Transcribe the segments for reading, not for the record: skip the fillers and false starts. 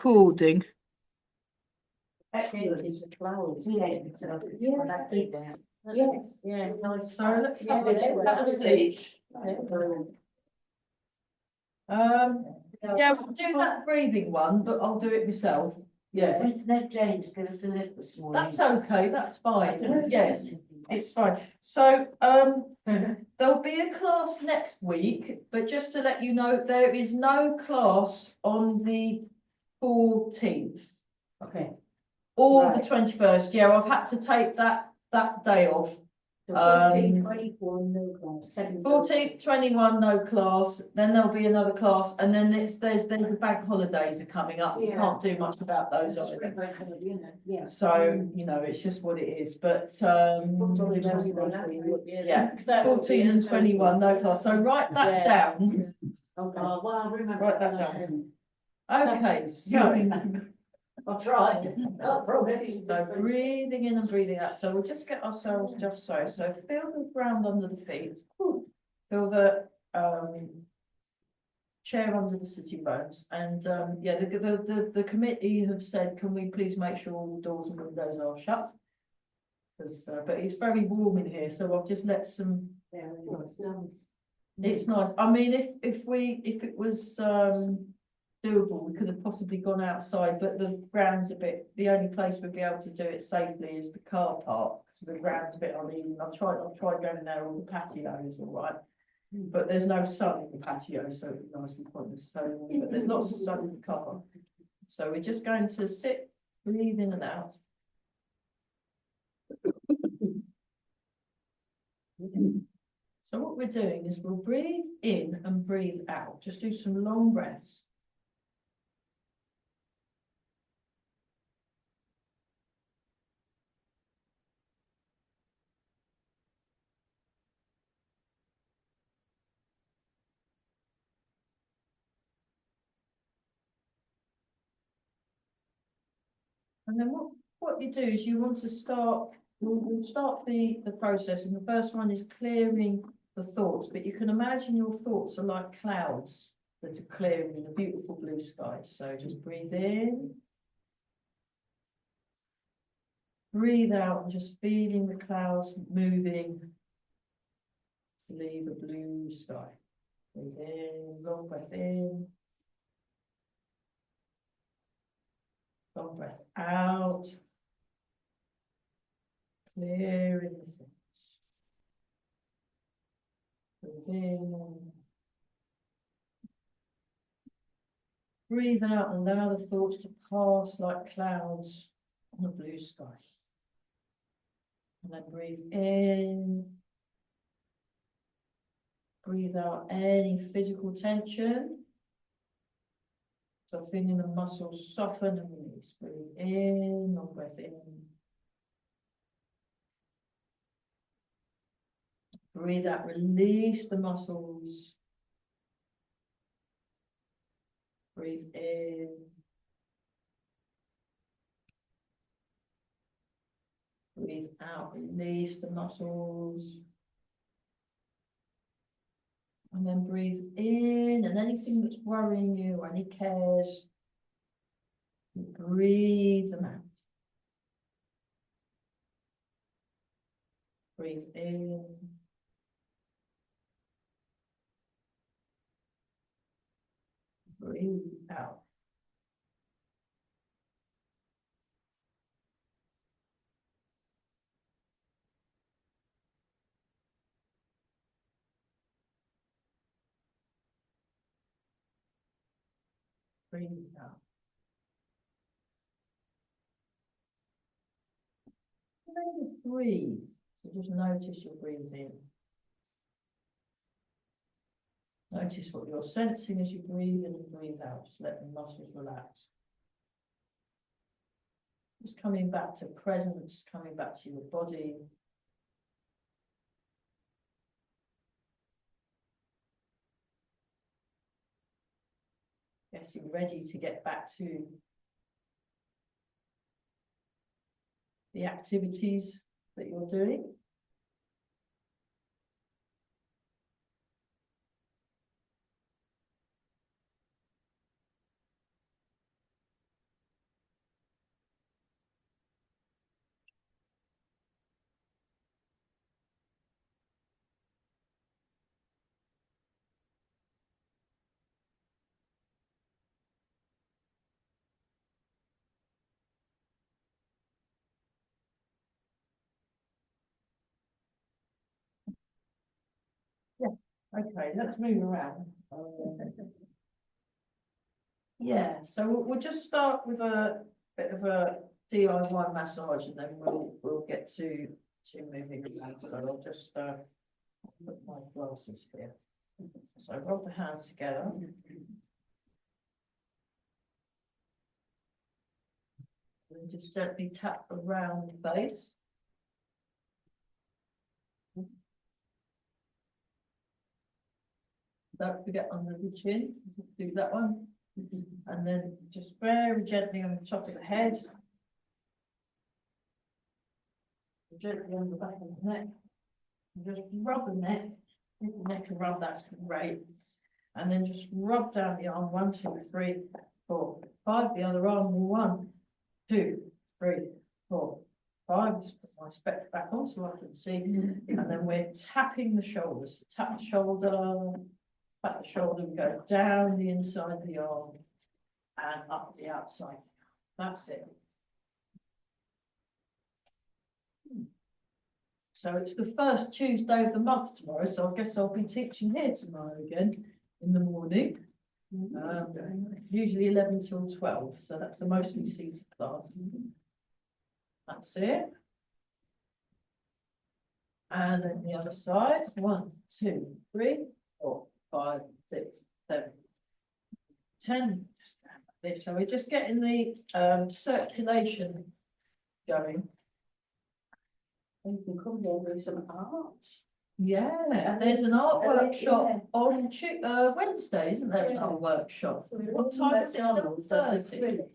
recording. Excellent. Yes. Yeah. So let's have a seat. Yeah, we'll do that breathing one, but I'll do it myself. Yes, Went to Ned Jane to give us a lift this morning. that's okay, that's fine. Yes, it's fine. So, there'll be a class next week, but just to let you know, there is no class on the 14th Okay. or Right. the 21st. Yeah, I've had to take that day off. So 14, 24, no class, 7. 14th, 21, no class, then there'll be another class, and then there's the bank holidays are coming up. We Yeah. can't do much about those either. Yeah. So, you know, it's just what it is, but, Yeah. yeah, 14 and 21, no class, so write that down. Okay. Oh, well, I remember. Write that down. Okay, so, I'll try. I promise. so breathing in and breathing out, so we'll just get ourselves just so feel the ground under the feet, feel the, chair under the sitting bones, and yeah, the committee have said, can we please make sure all the doors and windows are shut? Because but it's very warm in here, so I've just let some. Yeah, It's nice. I mean, if it was doable, we could have possibly gone outside, but the ground's a bit. The only place we'd be able to do it safely is the car park, so the ground's a bit uneven. I've tried going in there. All the patio is all right. But there's no sun in the patio, so it'd be nice and pointless. So, but there's lots of sun in the car. So we're just going to sit, breathe in and out. So what we're doing is we'll breathe in and breathe out. Just do some long breaths. And then what you do is you want to start, we'll start the process, and the first one is clearing the thoughts, but you can imagine your thoughts are like clouds that are clearing in a beautiful blue sky. So just breathe in. Breathe out and just feeling the clouds moving to leave a blue sky. Breathe in, long breath in. Long breath out. Clearing the thoughts. Breathe in. Breathe out and allow the thoughts to pass like clouds on the blue sky. And then breathe in. Breathe out any physical tension. So feeling the muscles soften and release. Breathe in, long breath in. Breathe out, release the muscles. Breathe in. Breathe out, release the muscles. And then breathe in, and anything that's worrying you, or any cares, breathe them out. Breathe in. Breathe out. Breathe out. And then you breathe. So just notice your breathing. Notice what you're sensing as you breathe in and breathe out. Just let the muscles relax. Just coming back to presence, coming back to your body. Yes, you're ready to get back to the activities that you're doing. Okay, let's move around. Yeah, so we'll just start with a bit of a DIY massage and then we'll get to moving around. So I'll just put my glasses here. So rub the hands together. And just gently tap around the base. Don't forget under the chin, do that one. And then just very gently on the top of the head. Gently on the back of the neck. And just rub the neck. Give the neck a rub, that's great. And then just rub down the arm, 1, 2, 3, 4, 5. The other arm, 1, 2, 3, 4, 5. Just put my spec back on so I can see. And then we're tapping the shoulders. Tap the shoulder. Tap the shoulder and go down the inside of the arm and up the outside. That's it. So it's the first Tuesday of the month tomorrow, so I guess I'll be teaching here tomorrow again in the morning. Usually 11 till 12, so that's a mostly seated class. That's it. And then the other side, 1, 2, 3, 4, 5, 6, 7, 10. Just like this. So we're just getting the circulation going. You can come there with some art. Yeah, there's an art Oh, workshop yeah. on Wednesday, isn't there? An art workshop. What time is it? 11:30.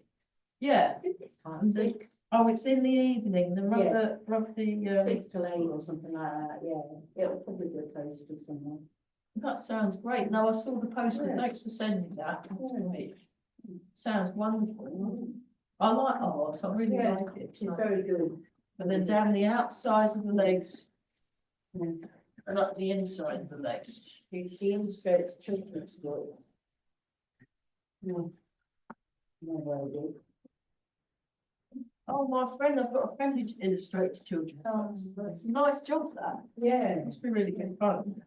Yeah. It's half And 6. Oh, it's in the evening. The Yeah. rub the 6 till 8 or something like that, yeah. It'll probably be posted somewhere. That sounds great. No, I saw the poster. Yeah. Thanks for sending that. That's Yeah. great. Sounds wonderful. I like art. I really Yeah, like it. She's very good. And then down the outsides of the legs Mm. and up the inside of the legs. She illustrates children's books. No. No, very good. Oh, my friend, I've got a friend who illustrates children. Oh, It's a nice job, that. Yeah, It must be really good fun.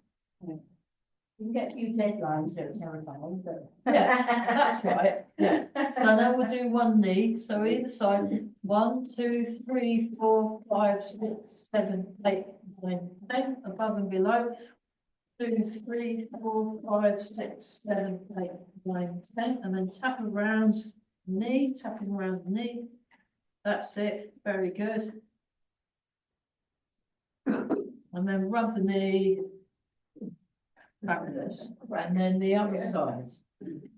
you can get a few deadlines, so it's terrifying, but. Yeah, that's right. Yeah. So now we'll do one knee. So either side. 1, 2, 3, 4, 5, 6, 7, 8, 9, 10. Above and below. 2, 3, 4, 5, 6, 7, 8, 9, 10. And then tap around knee, tapping around the knee. That's it. Very good. And then rub the knee. Fabulous. And then the other side.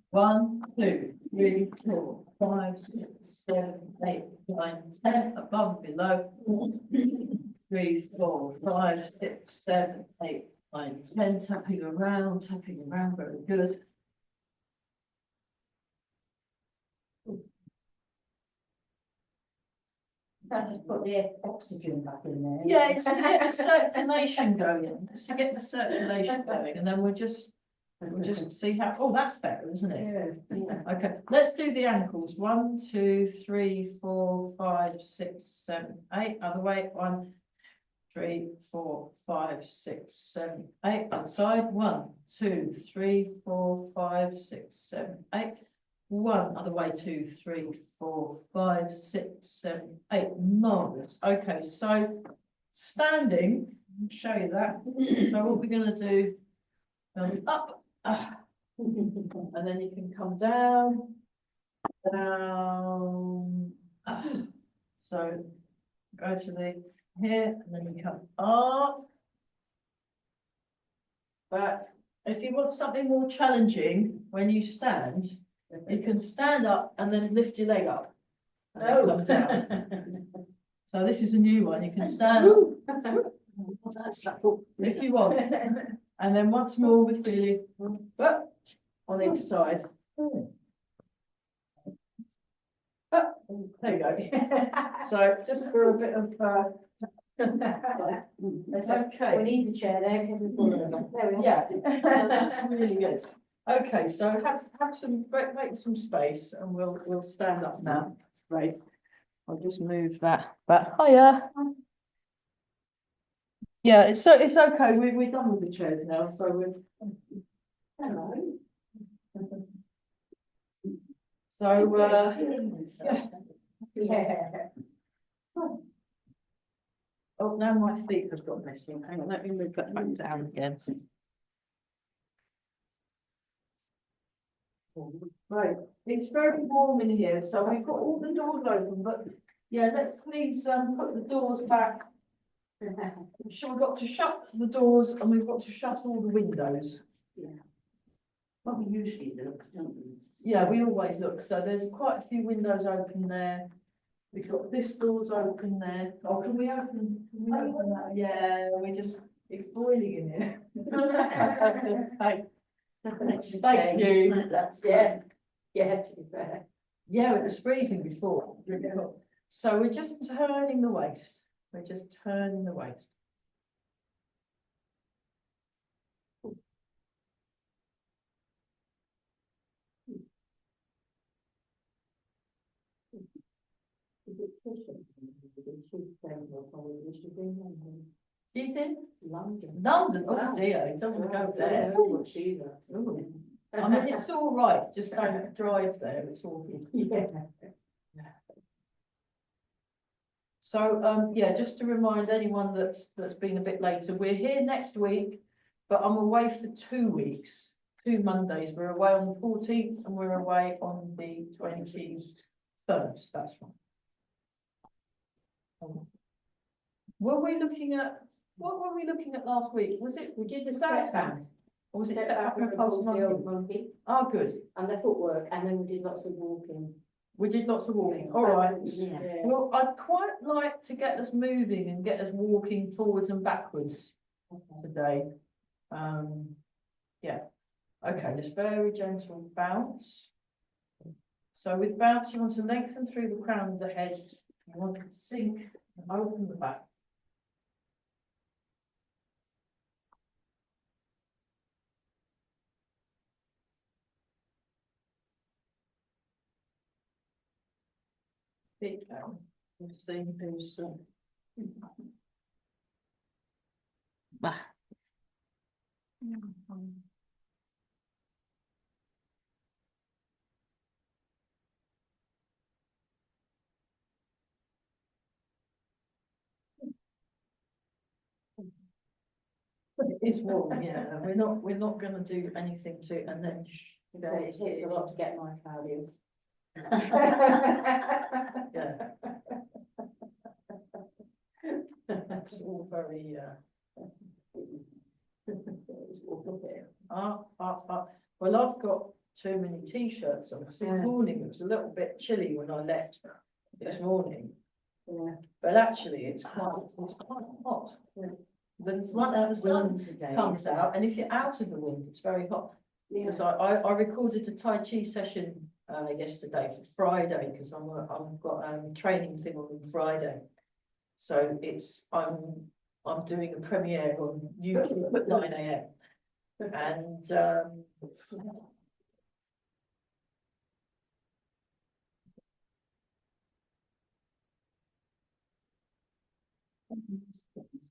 1, 2, 3, 4, 5, 6, 7, 8, 9, 10. Above and below. 3, 4, 5, 6, 7, 8, 9, 10. Tapping around. Very good. That just put the oxygen back in there. Yeah, it's to get the circulation going. It's to get the circulation going, and then we'll just see how. Oh, that's better, isn't it? Yeah. Okay, let's do the ankles. 1, 2, 3, 4, 5, 6, 7, 8. Other way. 1, 3, 4, 5, 6, 7, 8. Other side. 1, 2, 3, 4, 5, 6, 7, 8. 1 other way. 2, 3, 4, 5, 6, 7, 8. Marvelous. Okay, so standing, I'll show you that. So what we're going to do, up, and then you can come down, down. So go to the here, and then you come up, back. If you want something more challenging when you stand, you can stand up and then lift your leg up. And then come down. So this is a new one. You can stand up if you want. And then once more with feeling on each side. There you go. So just for a bit of okay. We need the chair there because we've got it. There we go. Yeah, that's really good. Okay, so have some make some space, and we'll stand up now. That's great. I'll just move that back higher. Yeah, it's okay, we're done with the chairs now, so we're. Hello. So, Yeah. oh, now my feet have got messy, hang on, let me move that back down again. Right, it's very warm in here, so we've got all the doors open, but yeah, let's please put the doors back. So we've got to shut the doors and we've got to shut all the windows. What we usually do, don't we? Yeah, we always look, so there's quite a few windows open there. We've got this door's open there. Oh, can we open that? Yeah, it's boiling in here. Thank you. That's, yeah, to be fair. Yeah, it was freezing before, really hot. So we're just turning the waste. We're just turning the waste. She's in London. London. Wow. Oh dear, don't want to go there. She's I mean, it's all right, just don't drive there, it's awful. Yeah. So, yeah, just to remind anyone that's been a bit later, we're here next week, but I'm away for 2 weeks, 2 Mondays. We're away on the 14th and we're away on the 21st, that's right. Were we looking at, what were we looking at last week? Was it, We did the Step step back? back. Or was it Step step back back and pulse the old monkey? monkey Oh, good. and the footwork, and then we did lots of walking. We did lots of walking, all right. Yeah. Well, I'd quite like to get us moving and get us walking forwards and backwards today. Yeah, okay, just very gentle bounce. So with bounce, you want to lengthen through the crown of the head. You want to sink and open the back. Feet down. We'll see who's. Bah. It is warm, yeah. We're not going to do anything to, and then. It takes a lot to get my cardio. Yeah. It's all very, well, I've got too many t-shirts on, because this Yeah. morning it was a little bit chilly when I left this morning, Yeah. but actually it's quite hot. The sun comes out, and if you're out of the wind, it's very hot. Yeah. Because I recorded a Tai Chi session yesterday for Friday, because I've got a training thing on Friday. So I'm doing a premiere on YouTube at 9 AM. And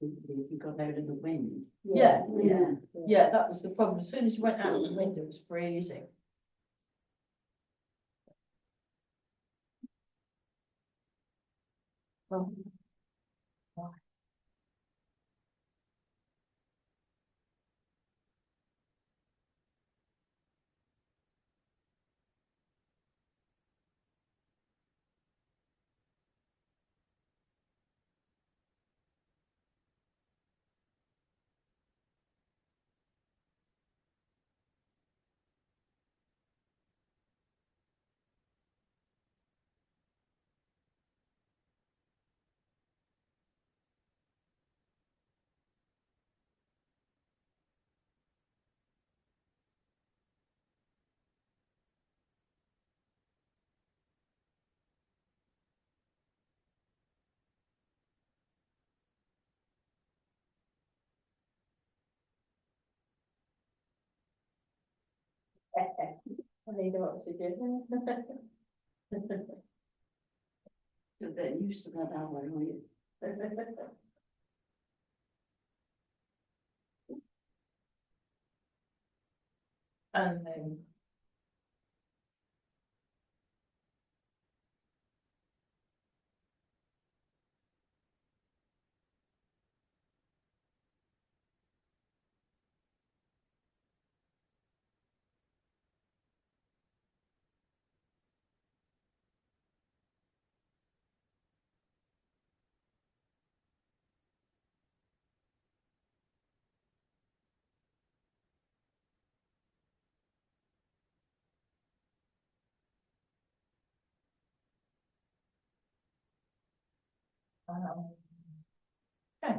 You got out of the wind. yeah, Yeah. yeah, that was the problem. As soon as you went out of the window, it was freezing. Oh. I need oxygen. You're getting used to that, aren't you? And then. Okay.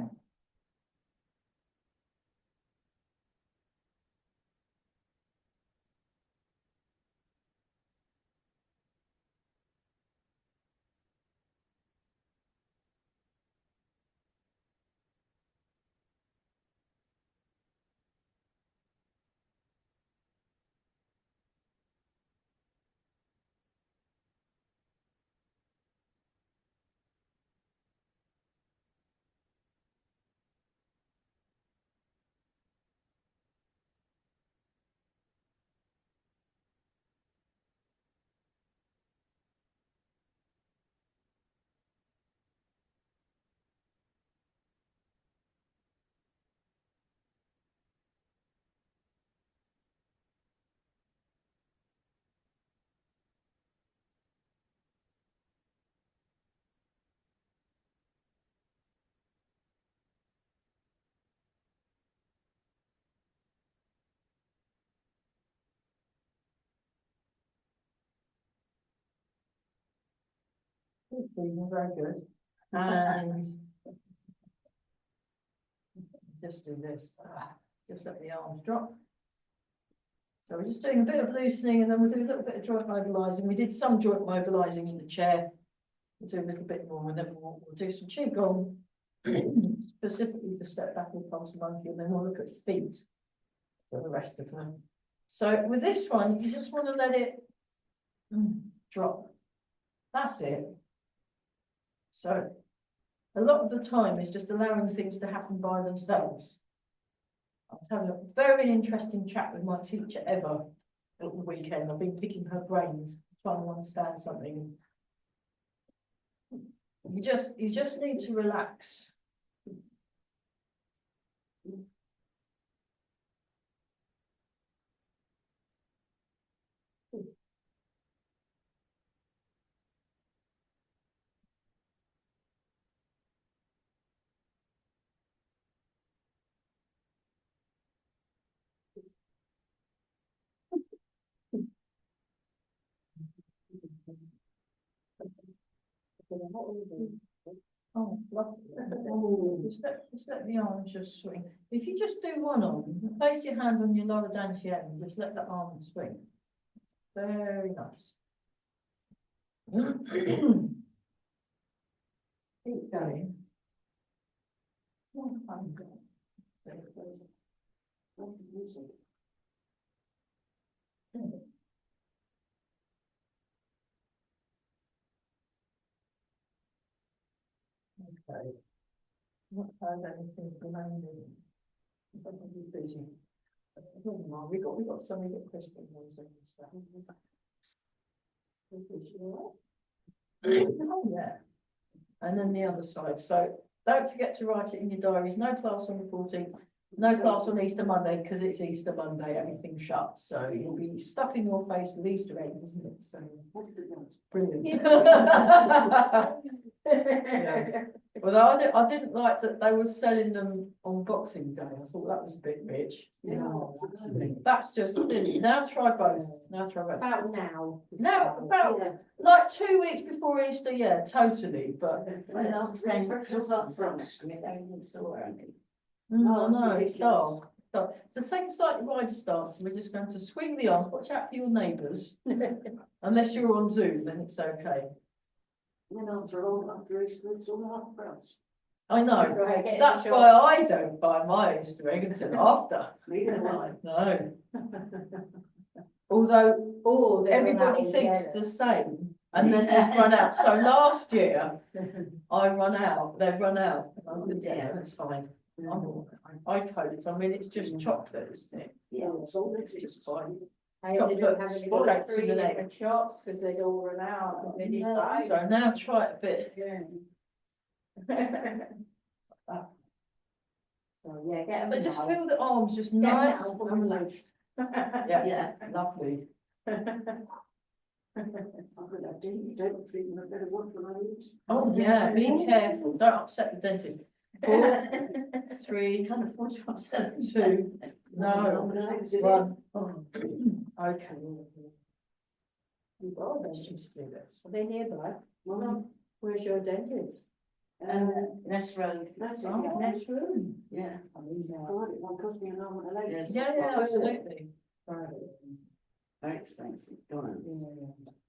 Very good. And just do this. Just let the arms drop. So we're just doing a bit of loosening and then we'll do a little bit of joint mobilising. We did some joint mobilising in the chair. We'll do a little bit more and then we'll do some Qigong specifically for step back and pulse monkey, and then we'll look at feet for the rest of them. So with this one, you just want to let it drop. That's it. So a lot of the time is just allowing things to happen by themselves. I was having a very interesting chat with my teacher ever at the weekend. I've been picking her brains, trying to understand something. You just need to relax. Oh, lovely. Just let the arms just swing. If you just do one arm, place your hand on your lower dantian and just let the arm swing. Very nice. Keep going. Okay. Not heard anything remaining. Probably busy. Never mind, we got some, we got Kristen ones and stuff. Oh, yeah. And then the other side. So don't forget to write it in your diaries. No class on the 14th. No class on Easter Monday because it's Easter Monday. Everything's shut. So you'll be stuffing your face with Easter eggs, isn't it? So brilliant. Yeah. Although I didn't like that they were selling them on Boxing Day. I thought that was a bit rich. Yeah. That's just silly. Now try both. Now try both. About now. Now, about like 2 weeks before Easter, yeah, totally. But I know it's dark. So take a slightly wider stance, and we're just going to swing the arms. Watch out for your neighbours. Unless you're on Zoom, then it's okay. After Easter, it's all half price. I know. Right, That's why I don't buy my Easter egg until after. No. Although everybody thinks the same, and then they run out. So last year I run out. They run out. Yeah, that's fine. I code, I mean, it's just chocolate, isn't it? Yeah, it's all It's it's just fine. I ended up Chocolate having to go to scrapes 3 in the leg. different shops because they'd all run out and they didn't buy. So now try it a bit. Yeah. So, yeah, get So them just now. feel the arms just Get 'em nice now, put and 'em loose. Yeah. Yeah, lovely. I've got that dental treatment, I better watch what I eat. Oh, yeah, be careful, don't upset the dentist. 4, 3, Can't afford to upset 2, no, Is it? 1. Okay. Oh, Let's just do this. are they nearby? Well, no, Where's your dentist? Nest Road, that's it, Oh. yeah. Next room. yeah. I mean, God, it won't cost me an arm and a leg. Yes. Yeah, absolutely. Very expensive, don't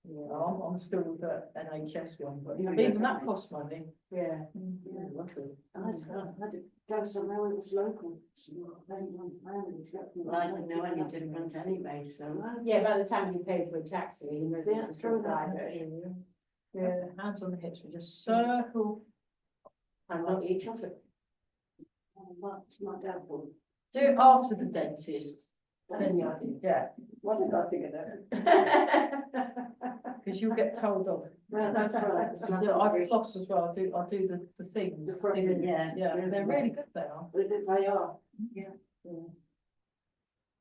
Yeah, I'm still with the NHS one, but Yeah. even that costs money. Yeah. Yeah. Lovely. I had to go somewhere where it was local. So I paid my family to get from. Well, I didn't know any difference anyway, so. Yeah, by the time you pay for a taxi, you know, Yeah, it's true a enough. private. Yeah, hands on the hips, we just circle. And not each other. My dad would. Do it after the dentist. Then you do. Yeah, What did I think of that? because you'll get told off. Well, that's right. It's not I very- floss as well, I do the things. The front, things. yeah. Yeah, they're really good, they are. They are, yeah.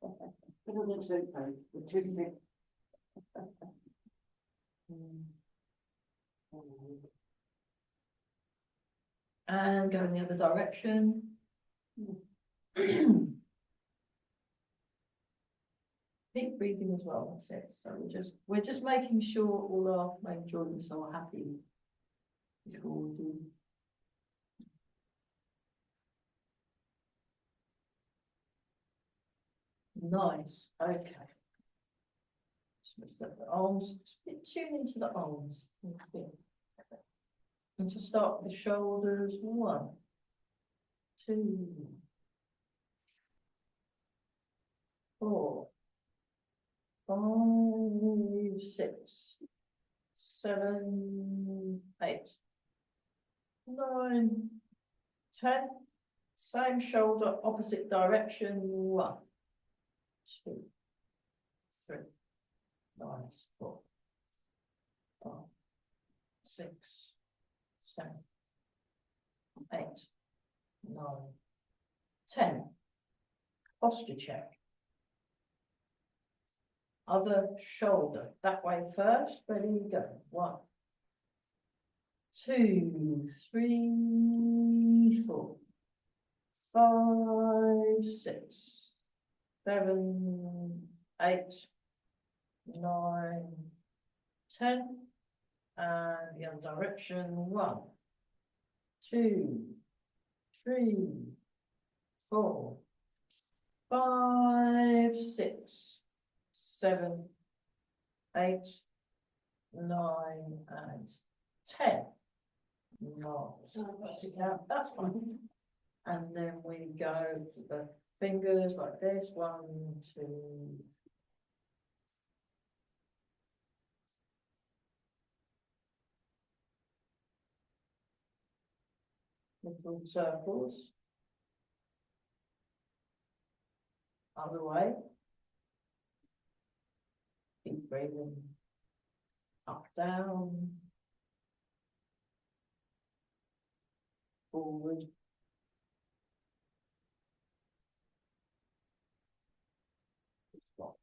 But on the toothpaste, the toothpick. And go in the other direction. Deep breathing as well, that's it. So we're just making sure all our main joints are happy before we do. Nice, okay. So set the arms, tune into the arms. Okay. And to start with the shoulders, 1, 2, 4, 5, 6, 7, 8, 9, 10. Same shoulder, opposite direction. 1, 2, 3, nice, 4, 5, 6, 7, 8, 9, 10. Posture check. Other shoulder, that way first, ready, go. 1, 2, 3, 4, 5, 6, 7, 8, 9, 10. And the other direction, 1, 2, 3, 4, 5, 6, 7, 8, 9, and 10. Nice. That's fine. And then we go with the fingers like this. 1, 2. Little circles. Other way. Keep breathing. Up, down. Forward. Stop.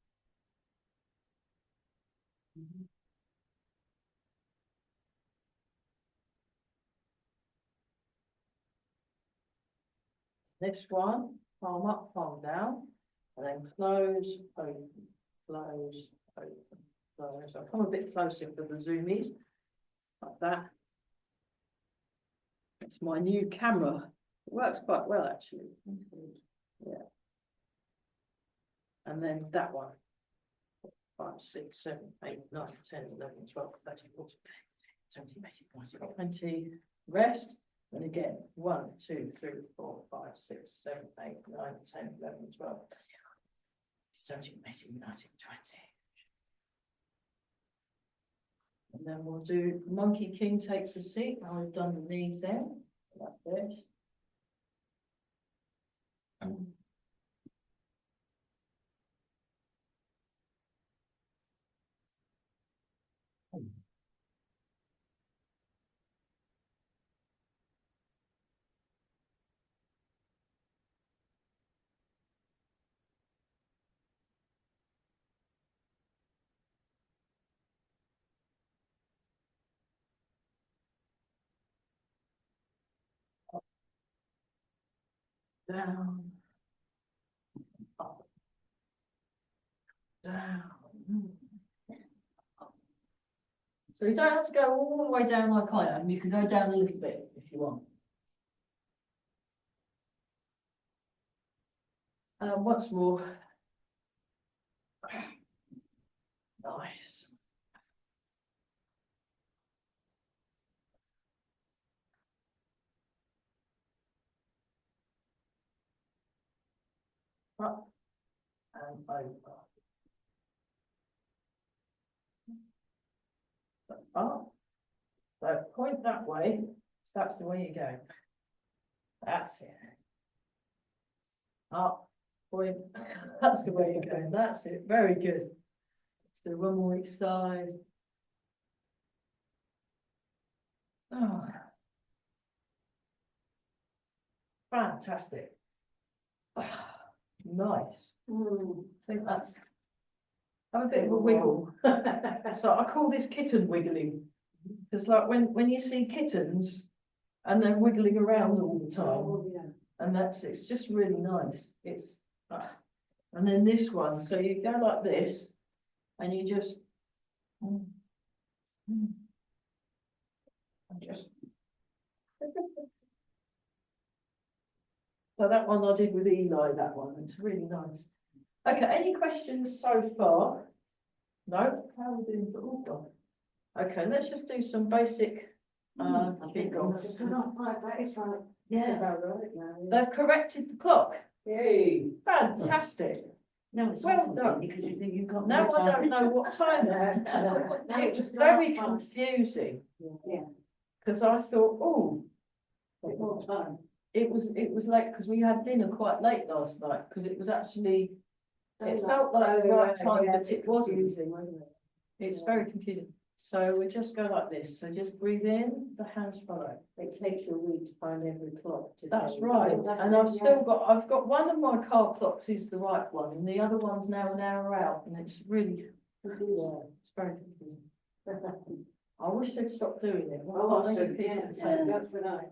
This one, palm up, palm down, and then close, open, close, open, close. I'll come a bit closer for the zoomies, like that. It's my new camera. It works quite well, actually. Yeah. And then that one. 5, 6, 7, 8, 9, 10, 11, 12, 13, 14, 17, 18, 19, 20. Rest. And again, 1, 2, 3, 4, 5, 6, 7, 8, 9, 10, 11, 12, 17, 18, 19, 20. And then we'll do Monkey King takes a seat. Now we've done the knees there, like this. Down. Up. Down. So you don't have to go all the way down like I am, you can go down a little bit if you want. Once more. Nice. Up and over. Up. So point that way, so that's the way you go. That's it. Up, point, that's the way you go, that's it, very good. So one more each side. Oh. Fantastic. Nice. Mm. I think that's. Have a bit of a wiggle. So I call this kitten wiggling. It's like when you see kittens and they're wiggling around all the time. Oh, yeah. And it's just really nice. It's, and then this one, so you go like this and you just. And just. So that one I did with Eli, that one, it's really nice. Okay, any questions so far? No? How are we doing for all done? Okay, let's just do some basic I think jiggles. That is right. Yeah, About right now. They've corrected the clock. Yay. Fantastic. no, it's Well awful, done. because you think you've got. Now more I don't time. know what time it is. It was very confusing Yeah. because I thought, oh, More time. it was late because we had dinner quite late last night because it was actually, it felt like the right time, but it wasn't. Confusing, wasn't it? It's very confusing. So we just go like this. So just breathe in, the hands follow. It takes you a week to find every clock. To That's change. right. That's And it, I've still yeah. got, I've got one of my car clocks is the right one and the other one's now an hour out and it's really, Yeah. it's very confusing. I wish they'd stop doing it. Why Oh, can't so, they keep yeah, it the same? that's right.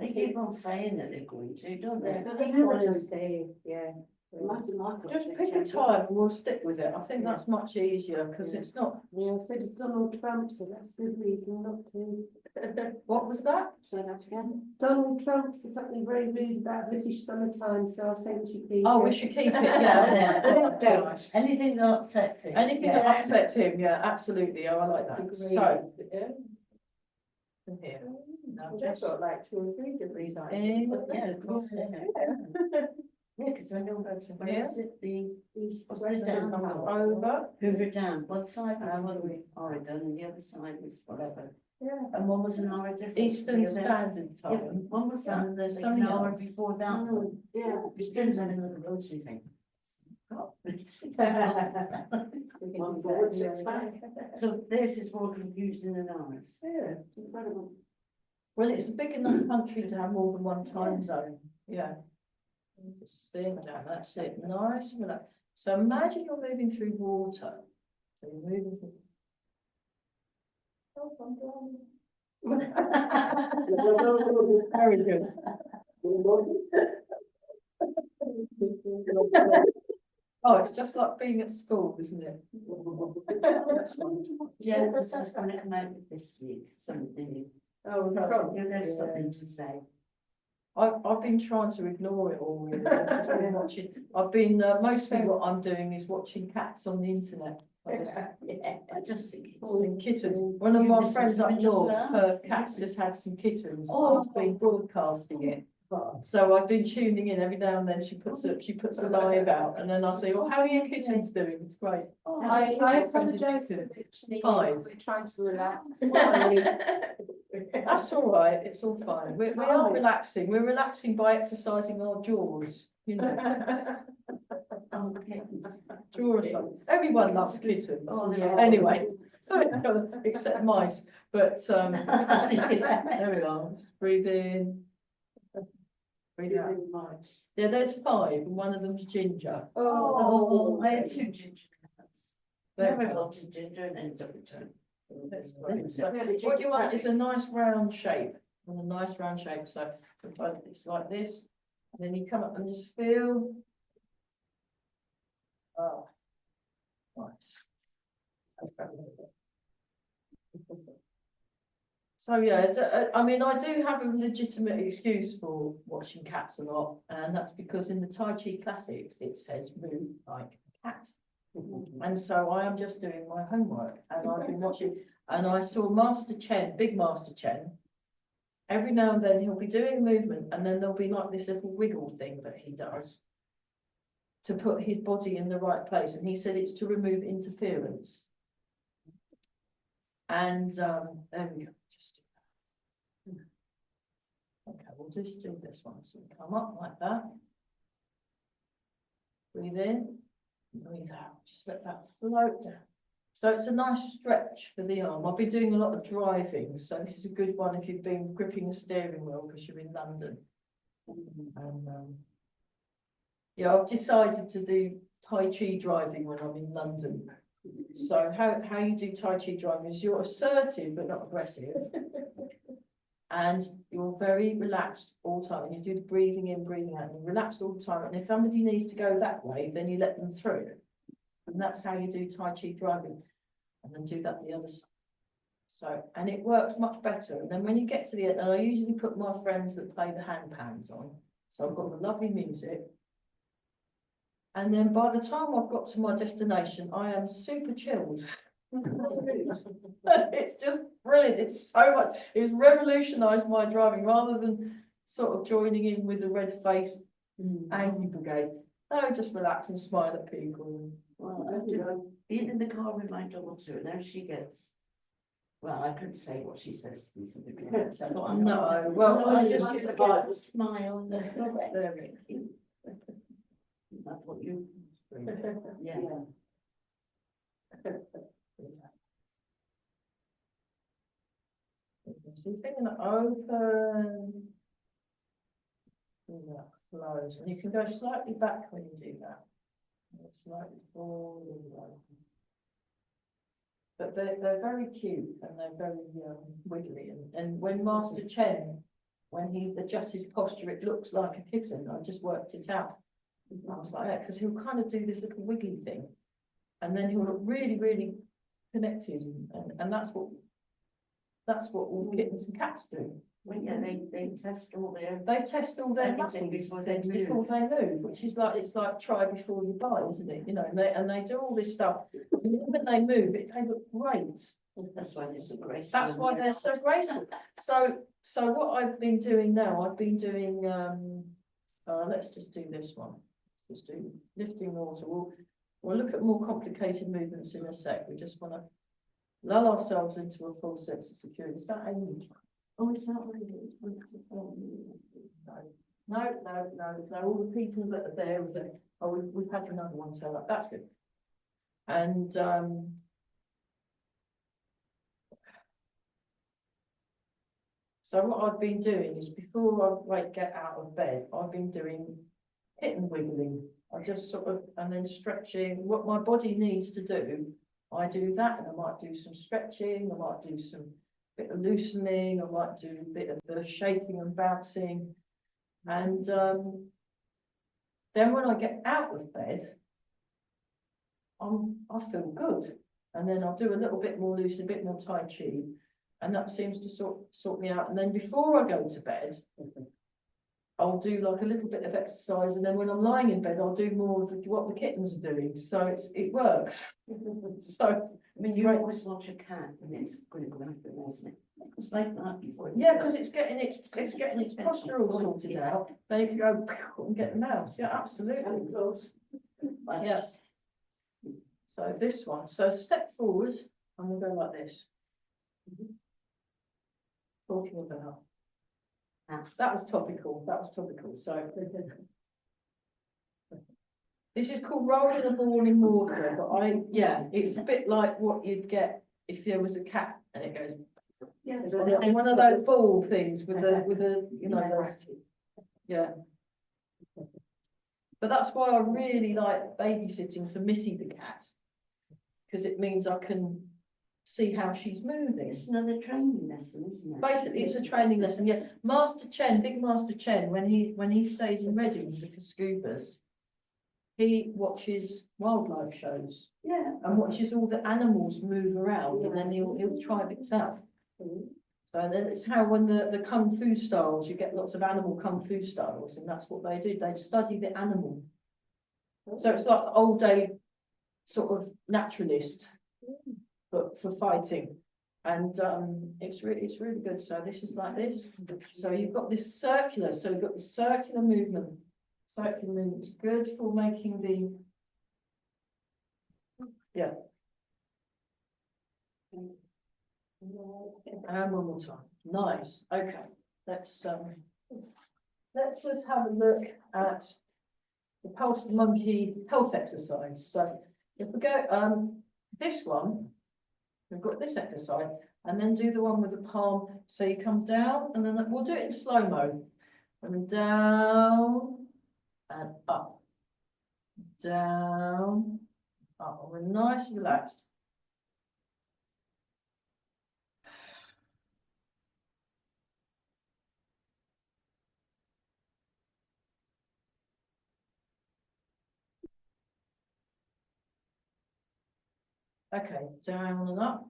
They keep on saying that they're going to, don't they? But I they think never one do. is stay, yeah. Imagine Michael. Just pick a time and we'll stick with it. I think that's much easier because it's not, Yeah, so does Donald Trump, so that's good reason not to. what was that? Say that again. Donald Trump said something very rude about British summertime, so I think we should keep. Oh, we it. should keep it, yeah. Yeah, don't. Anything that upsets him. Anything that upsets him, yeah, absolutely. Oh, I like that. Agree. So. From here. I've just got like 2 or 3 degrees. Yeah, of course, yeah. Yeah, because I know where is it, the what's this down? Over. Hoover Dam, one side was Oregon and the other side was whatever. Yeah. And one was an hour different. Eastern The other- Standard Yeah, Time. one was that, And there's like something an hour else. before that one. Mm, yeah. Which depends on the roads you think. Oh, One forward, 6 back. So theirs is more confusing than ours. Yeah. Incredible. Well, it's a big enough country to have more than one time zone. Yeah. Just staying down, that's it. Nice and relaxed. So imagine you're moving through water. So you're moving through. Very good. Oh, it's just like being at school, isn't it? That's fine. Yeah, that's going to come out this week, something. Oh, Yeah, there's something to say. I've been trying to ignore it all. Really. I've just been watching. I've been mostly what I'm doing is watching cats on the internet. I just I just think it's. and kittens. One of You my listen friends to up it just north, laugh. her cat's just had some kittens. Oh. She's been broadcasting it. So I've been tuning in every now and then. She puts a live out, and then I say, "Well, how are your kittens doing?" It's great. I apologise for mentioning it, Fine. we're trying to relax. That's all right. It's all fine. We are relaxing. We're relaxing by exercising our jaws. you know, Oh, kittens. draw or something. Everyone loves kittens. Oh, yeah. Anyway, except mice, but, Yeah. there we are, just breathe in. Breathe out. Really nice. Yeah, there's 5, and one of them's Ginger. Oh, I had 2 ginger cats. There we Never go. wanted ginger and then double turn. That's great. So Yeah, the what you want ginger is a nice round shape, and a nice round shape, so if it's like this, and then you come up and just feel. Oh. Nice. That's great. So yeah, I mean, I do have a legitimate excuse for watching cats a lot, and that's because in the Tai Chi Classics, it says move like a cat. And so I am just doing my homework, and I've been watching, and I saw Master Chen, big Master Chen. Every now and then he'll be doing a movement, and then there'll be like this little wiggle thing that he does to put his body in the right place, and he said it's to remove interference. And there we go. Just do that. Okay, we'll just do this one. So we come up like that. Breathe in, breathe out. Just let that float down. So it's a nice stretch for the arm. I've been doing a lot of driving, so this is a good one if you've been gripping a steering wheel because you're in London. And yeah, I've decided to do Tai Chi driving when I'm in London. So how you do Tai Chi driving is you're assertive but not aggressive. And you're very relaxed all the time. And you do the breathing in, breathing out, and you're relaxed all the time. And if somebody needs to go that way, then you let them through. And that's how you do Tai Chi driving. And then do that the other side. So, and it works much better. And then when you get to the end, and I usually put my friends that play the hand pans on. So I've got the lovely music. And then by the time I've got to my destination, I am super chilled. It's just brilliant. It's so much. It's revolutionised my driving rather than sort of joining in with the red face angry brigade. No, just relax and smile at people. Well, after being in the car with my daughter, and now she gets, well, I couldn't say what she says to me, so the parents, I thought, I'm not. No, well, So I I just just get the smile and the there we go. That's what you, yeah. So you're thinking open. Do that, close, and you can go slightly back when you do that. Slightly forward and open. But they're very cute and they're very wiggly. And when Master Chen, when he adjusts his posture, it looks like a kitten. I just worked it out. I was like that because he'll kind of do this little wiggly thing, and then he'll look really, really connected, and that's what all kittens and cats do. Well, yeah, they test all their, They test all their Everything muscles before they before they move, which is like it's like try before you buy, isn't it? You know, and they do all this stuff. And when they move, they look great. that's why they're so graceful. That's why they're so graceful. So what I've been doing now, I've been doing let's just do this one. Just do lifting water. We'll look at more complicated movements in a sec. We just want to lull ourselves into a full sense of security. Is that Amy? Oh, is that what it is? No. All the people that are there. Oh, we've had another one turn up. That's good. And so what I've been doing is before I get out of bed, I've been doing kitten wiggling. I just sort of, and then stretching what my body needs to do. I do that, and I might do some stretching. I might do some bit of loosening. I might do a bit of the shaking and bouncing. And then when I get out of bed, I feel good. And then I'll do a little bit more loose, a bit more Tai Chi, and that seems to sort me out. And then before I go to bed, I'll do like a little bit of exercise, and then when I'm lying in bed, I'll do more of what the kittens are doing. So it works. So I mean, you always watch a cat and it's going to go after them, isn't it? It's like that before. yeah, because it's getting its posture all sorted out. Then you can go and get the mouse. Yeah, absolutely. Yeah. So this one. So step forward, and we'll go like this. Talking about. That was topical. So This is called rolling the ball in water, but yeah, it's a bit like what you'd get if there was a cat and it goes. Yeah. It's one of those ball things with the, you know, those, yeah. But that's why I really like babysitting for Missy the cat. Because it means I can see how she's moving. It's another training lesson, isn't it? Basically, it's a training lesson, yeah. Master Chen, Big Master Chen, when he stays in Reading with the Scoobas, he watches wildlife shows Yeah. and watches all the animals move around, and then he'll try bits out. So then it's how when the kung fu styles, you get lots of animal kung fu styles, and that's what they do. They study the animal. So it's like the old day sort of naturalist, but for fighting. And it's really good. So this is like this. So you've got this circular. So you've got the circular movement. Circular movement is good for making the, yeah. And one more time. Nice. Okay. Let's just have a look at the pulse monkey health exercise. So if we go this one, we've got this exercise, and then do the one with the palm. So you come down, and then we'll do it in slow-mo. And down and up, down, up. We're nice and relaxed. Okay, down and up,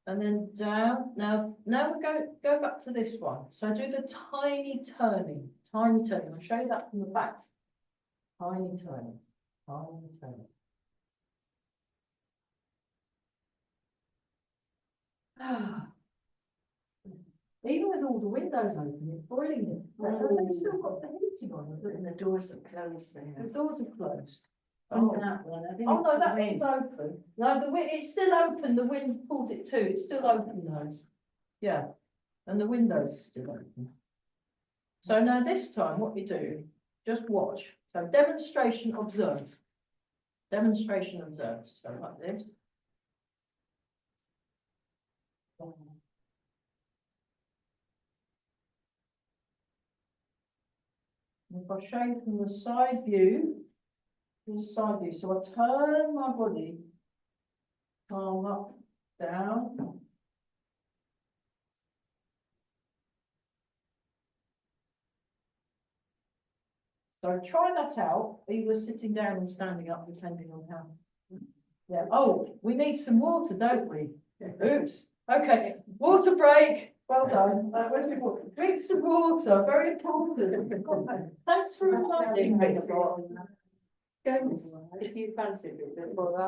and then down. Now we go back to this one. So do the tiny turning, tiny turning. I'll show you that from the back. Tiny turning, tiny turning. Even with all the windows open, it's boiling in. They've still got the heating on, And haven't the doors are closed they? there. The doors are closed. Oh, that one, I think. Oh, no, it's that the one's wind. open. No, it's still open. The wind pulled it too. It's still open, those. Yeah, and the windows are still open. So now this time, what you do, just watch. So demonstration, observe. Demonstration, observe. So like this. If I show you from the side view, so I turn my body, palm up, down. So try that out, either sitting down or standing up, depending on how. Yeah, oh, we need some water, don't we? Oops, okay, water break, well done. Where's the water? Drink some water, very important. Thanks for reminding me. If you fancy it,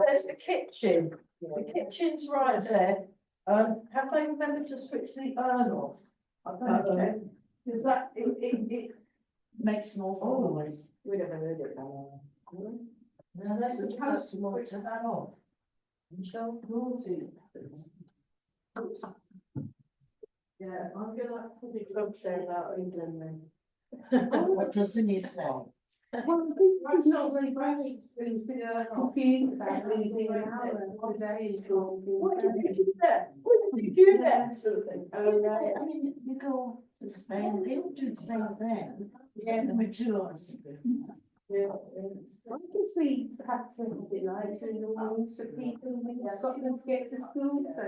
There's the kitchen, the kitchen's right there. Have they remembered to switch the urn off? I don't know, is that, it Makes an awful noise. we never heard it. now they're supposed to switch that off. Michelle, naughty. Yeah, I'm gonna put it up there about England then. What doesn't he say? Well, I'm not really confused about losing an hour one day in school. What did you do there? What did you do there? Sort of thing. Oh, right, I mean, you go to Spain, they all do the same thing. Yeah, the materials. I can see perhaps a bit nicer in the mornings for people in Scotland to get to school, so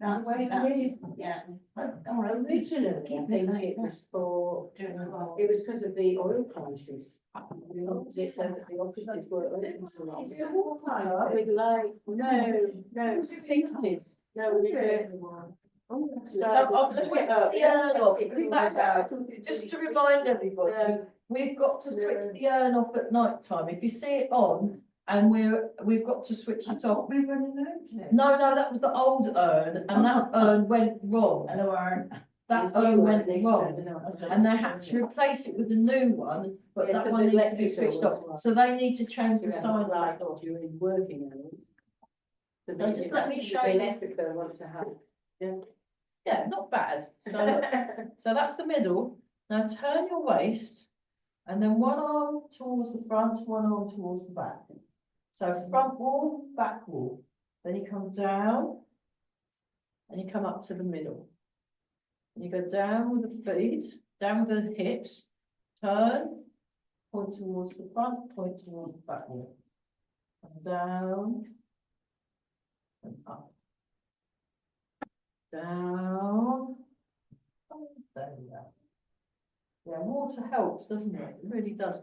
that's the way it is. Yeah. Originally, I think it was for, it was because of the oil prices. They said that the offices were open for long. It's a water. With like, no, 60s. No, we did. So I've switched the urn off, because that's, just to remind everybody, we've got to switch the urn off at night time. If you see it on and we've got to switch it off. We were noted. No, that was the old urn, and that urn went wrong. That urn went wrong, and they had to replace it with a new one, but Yes, that but one the needs to be electrical switched as off. well. So they need to change the sign I light. thought you were in working hours. So just let me show The you. electrical want to have. Yeah, not bad. So that's the middle. Now turn your waist And then one arm towards the front, one arm towards the back. So front wall, back wall. Then you come down and you come up to the middle. And you go down with the feet, down with the hips, turn, point towards the front, point towards the back wall. And down and up. Down. There we go. Yeah, water helps, doesn't it? It really does.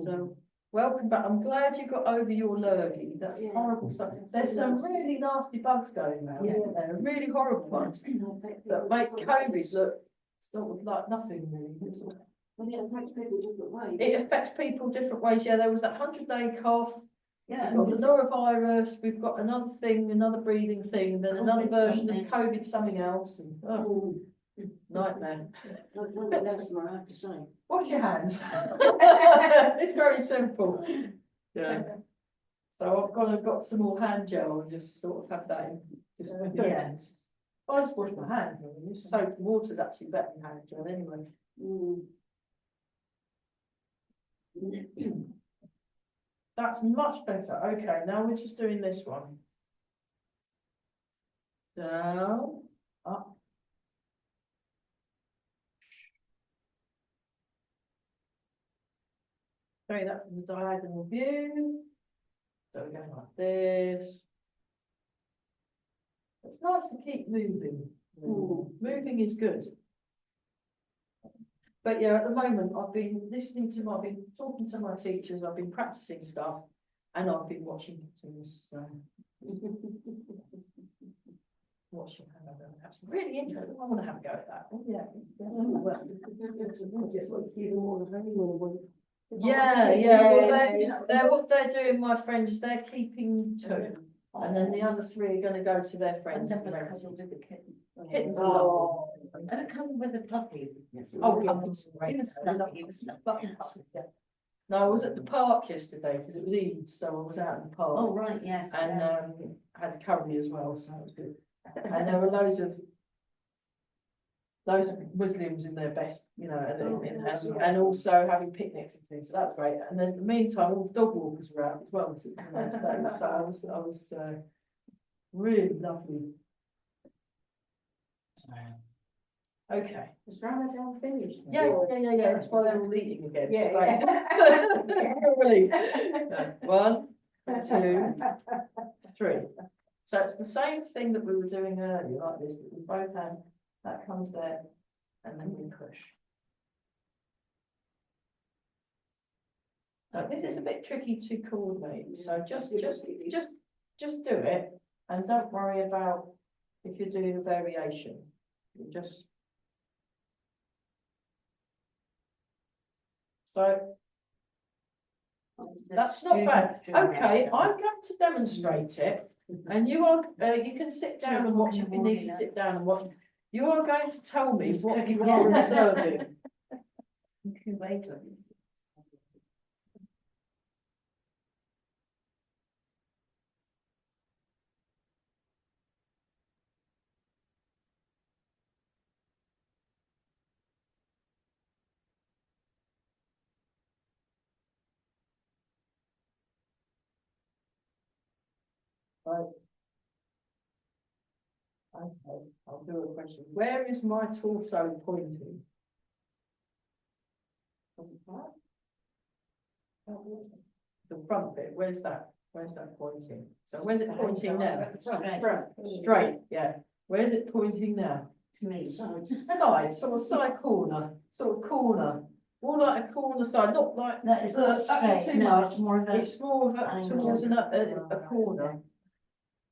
So, welcome back. I'm glad you got over your lurgy. That's Yeah. horrible stuff. There's some really nasty bugs going around. Yeah. There, really horrible ones that make COVID look sort of like nothing really. It's all- Well, it affects people different ways. It affects people different ways. Yeah, there was that 100-day cough. Yeah. We've got the norovirus. We've got another thing, another breathing thing, and then another COVID version of something. COVID, something else. And, oh, nightmare. That's what I have to say. Wash your hands. It's very simple. Yeah. So I've got some more hand gel and just sort of have that in, just with your Yeah. hands. I just wash my hands, I mean, soap and water's actually better than hand gel anyway. That's much better. Okay, now we're just doing this one. Down, up. Show you that from the diagonal view. So we're going like this. It's nice to keep moving. Moving is good. But yeah, at the moment, I've been listening to I've been talking to my teachers, I've been practicing stuff, and I've been watching things. Watching, that's really interesting. I want to have a go at that. Oh, yeah. Yeah, yeah. Well, they're what they're doing. My friends, is they're keeping 2, and then the other 3 are going to go to their friends. Never and cuddled relatives. with the kitten. Kittens are Oh. lovely. Never cuddled with a puppy. Oh, puppies are He great. was I love lovely, he was puppies. lovely. Love puppies, yeah. No, I was at the park yesterday because it was Eid, so I was out in the park. Oh, right, yes. And had a curry as well, so that was good. And there were loads of Muslims in their best, you know, and also having picnics and things, so that was great. And then in the meantime, all the dog walkers were out as well, so it was a nice day. So I was really lovely. Okay. Is Ramadan finished? Yeah. That's why they're all eating again. Yeah, Right. Relief. Yeah. 1, 2, 3. So it's the same thing that we were doing earlier, like this, but with both hands, that comes there, and then we push. Now, this is a bit tricky to coordinate, so just do it, and don't worry about if you're doing a variation. You just. So that's not bad. Okay, I'm going to demonstrate it, and you are, you can sit down and watch if you need to sit down and watch. You are going to tell me what you are observing. Incubator. Right. Okay, I'll do a question. Where is my torso pointing? The front bit, where's that? Where's that pointing? So where's it pointing now? Straight, yeah. Where's it pointing now? To me. Side, sort of side corner, more like a corner side, not like. That is not up straight, too no, much. it's more of a. It's more of a Angle. towards a corner.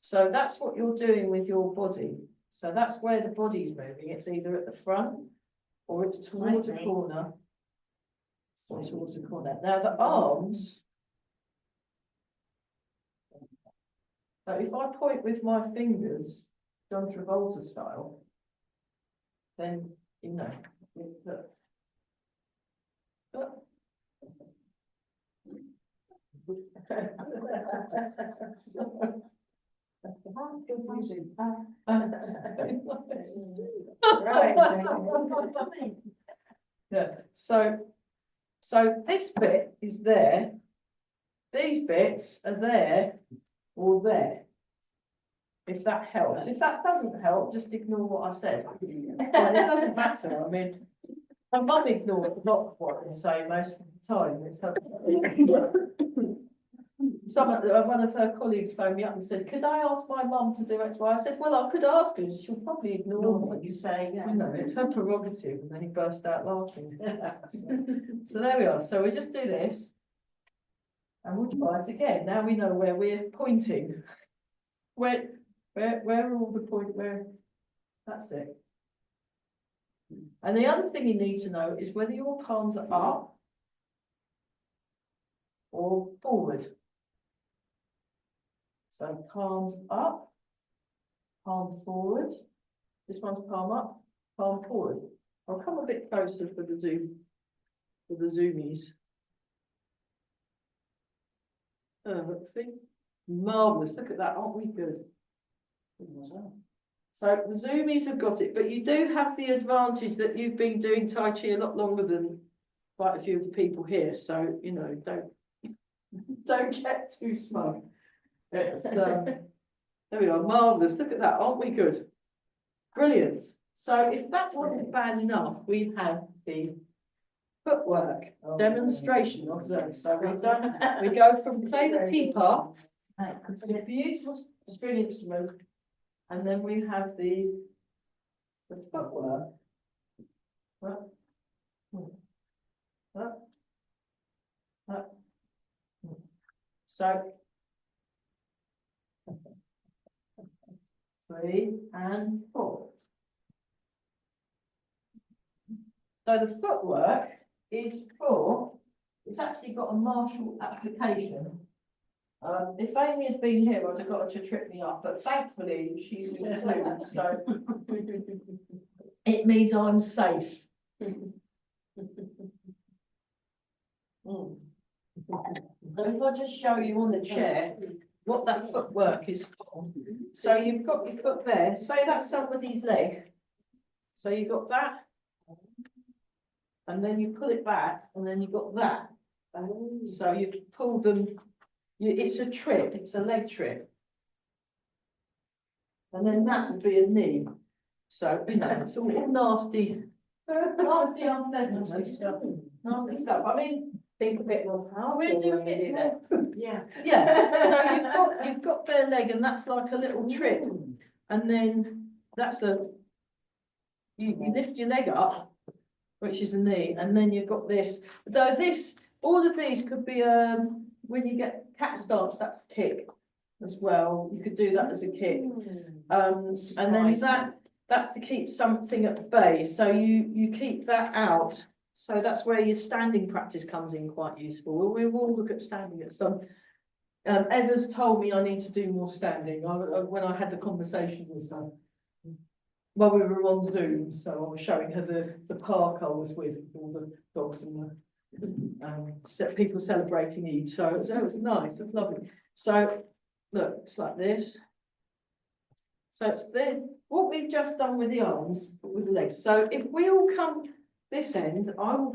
So that's what you're doing with your body. So that's where the body's moving. It's either at the front or it's towards a Slightly. corner. Or towards a corner. Now the arms. So if I point with my fingers, John Travolta style, then you know. Look. Look. Confusing. Right. Yeah, so So this bit is there. These bits are there or there. If that helps. If that doesn't help, just ignore what I said. But it doesn't matter. I mean, my mum ignored a lot of what I say most of the time. It's her. One of her colleagues phoned me up and said, could I ask my mum to do X, Y? I said, well, I could ask her. She'll probably ignore what you say, yeah. No, it's her prerogative. And then he burst out laughing. So there we are. So we just do this. And we'll try it again. Now we know where we're pointing. Where are all the where? That's it. And the other thing you need to know is whether your palms are up or forward. So palms up, palm forward. This one's palm up, palm forward. I'll come a bit closer for the zoom, for the zoomies. Let's see. Marvellous. Look at that. Aren't we good? So the zoomies have got it, but you do have the advantage that you've been doing Tai Chi a lot longer than quite a few of the people here. So, you know, don't get too smug. It's, there we are. Marvellous. Look at that. Aren't we good? Brilliant. So if that wasn't bad enough, we have the footwork demonstration of those. So we've done, we go from play the pipa, it's a beautiful string instrument, and then we have the footwork. So 3 and 4. So the footwork is it's actually got a martial application. If Amy had been here, I'd have got her to trip me up, but thankfully she's in Zoom, so it means I'm safe. So if I just show you on the chair what that footwork is for. So you've got your foot there, say that's somebody's leg. So you've got that. And then you pull it back, and then you've got that. So you've pulled them, it's a trip, it's a leg trip. And then that would be a knee. So, you know, it's all nasty, unpleasant stuff. Nasty stuff. I mean, Think a bit more powerful. we're doing when we it do there. Yeah. Yeah, so you've got their leg, and that's like a little trip. And then that's you lift your leg up, which is a knee, and then you've got this. Though all of these could be, when you get cat stance, that's a kick as well. You could do that as a kick. And then that's to keep something at bay. So you keep that out. So that's where your standing practice comes in quite useful. We will look at standing at some. Eva's told me I need to do more standing when I had the conversation with her. Well, we were on Zoom, so I was showing her the park I was with all the dogs and the people celebrating Eid. So it was nice, it was lovely. So look, it's like this. So it's what we've just done with the arms, but with the legs. So if we all come this end, I will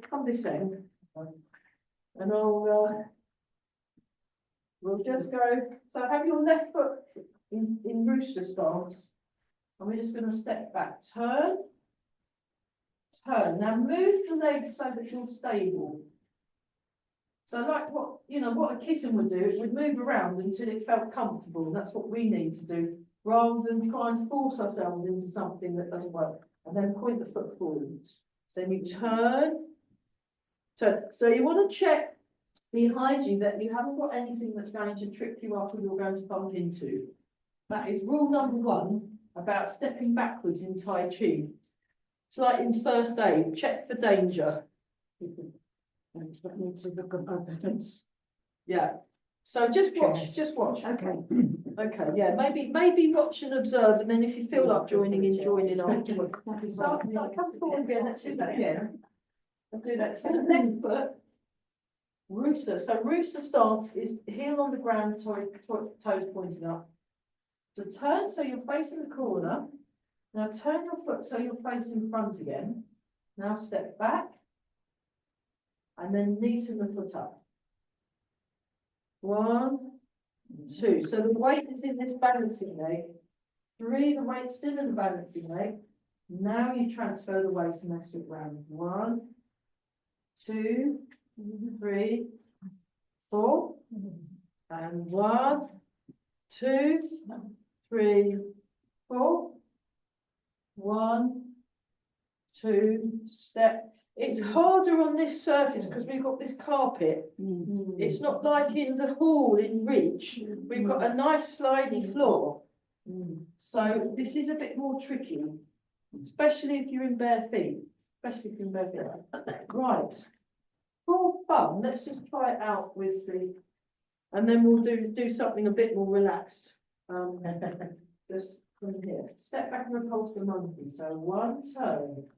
come this end, and we'll just go. So have your left foot in rooster stance. And we're just going to step back, turn. Now move the legs so that you're stable. So like what a kitten would do, it would move around until it felt comfortable. And that's what we need to do, rather than try and force ourselves into something that doesn't work. And then point the foot forwards. So you turn. So you want to check behind you that you haven't got anything that's going to trip you up or you're going to bump into. That is rule number 1. About stepping backwards in Tai Chi. It's like in first aid, check for danger. Yeah. So just watch. Okay. Okay, yeah, maybe watch and observe, and then if you feel like joining in afterwards. So come forward again, let's do that again. Let's do that. So the left foot, rooster. So rooster stance is heel on the ground, toes pointing up. So turn so you're facing the corner. Now turn your foot so you're facing front again. Now step back. and then neaten the foot up. 1, 2, so the weight is in this balancing leg. 3, the weight's still in the balancing leg. Now you transfer the weight and that's it round. 1, 2, 3, 4, and 1, 2, 3, 4. 1, 2, step. It's harder on this surface because we've got this carpet. It's not like in the hall in Reach. We've got a nice slidey floor. So this is a bit more tricky, especially if you're in bare feet. Especially if you're in bare feet. Right. For fun, let's just try it out with the, and then we'll do something a bit more relaxed. Just from here. Step back and repulse the monkey. So 1 toe.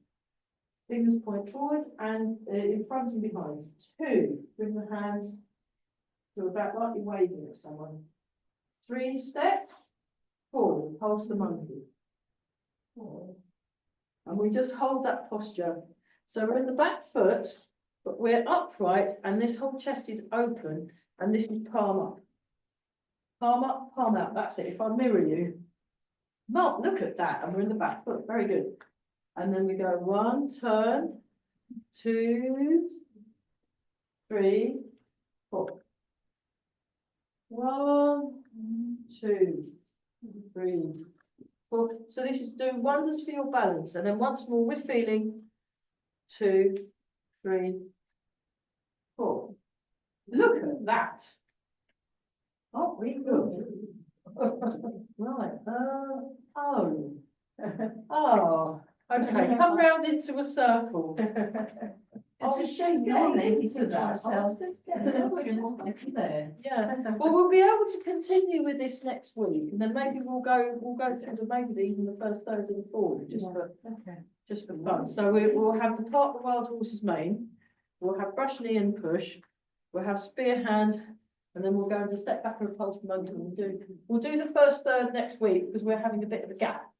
Fingers point forward and in front and behind. 2, bring the hands to about like you're waving at someone. 3, step. 4, pulse the monkey. 4. And we just hold that posture. So we're in the back foot, but we're upright and this whole chest is open and this is palm up. Palm up, palm out. That's it. If I mirror you, Mark, look at that. And we're in the back foot. Very good. And then we go 1, turn, 2, 3, 4. 1, 2, 3, 4. So this is doing wonders for your balance. And then once more with feeling 2, 3, 4. Look at that. Aren't we good? Right. Oh. Oh. Okay, come round into a circle. It's a shame you're late to that. Yeah, well, we'll be able to continue with this next week, and then maybe we'll go through even the first third of the forward, just for fun. So we'll have the part of the wild horse's mane, we'll have brush knee and push, we'll have spear hand, and then we'll go into step back and repulse the monkey. We'll do the first third next week because we're having a bit of a gap.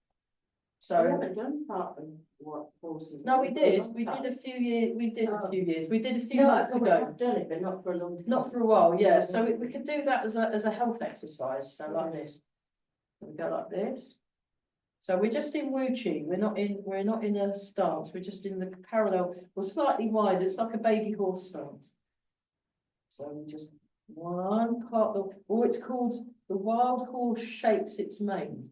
So We haven't done part of what horses. no, we did a few years. We did a few months ago. I've done it, but not for a long time. Not for a while, yeah. So we could do that as a health exercise. So like this. We go like this. So we're just in Wu Chi. We're not in a stance. We're just in the parallel. We're slightly wider. It's like a baby horse stance. So we just one part. It's called the wild horse shakes its mane.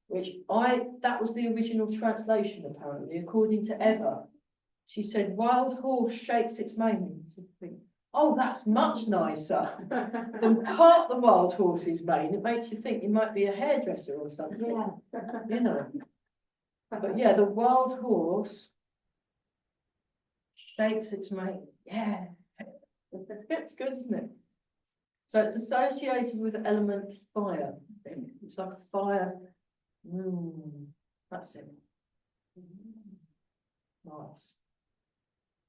Which that was the original translation apparently, according to Eva. She said, wild horse shakes its mane. Oh, that's much nicer than part the wild horse's mane. It makes you think you might be a hairdresser or something. Yeah. You know. But yeah, the wild horse shakes its mane. Yeah. That's good, isn't it? So it's associated with the element fire. It's like a fire. That's it. Nice.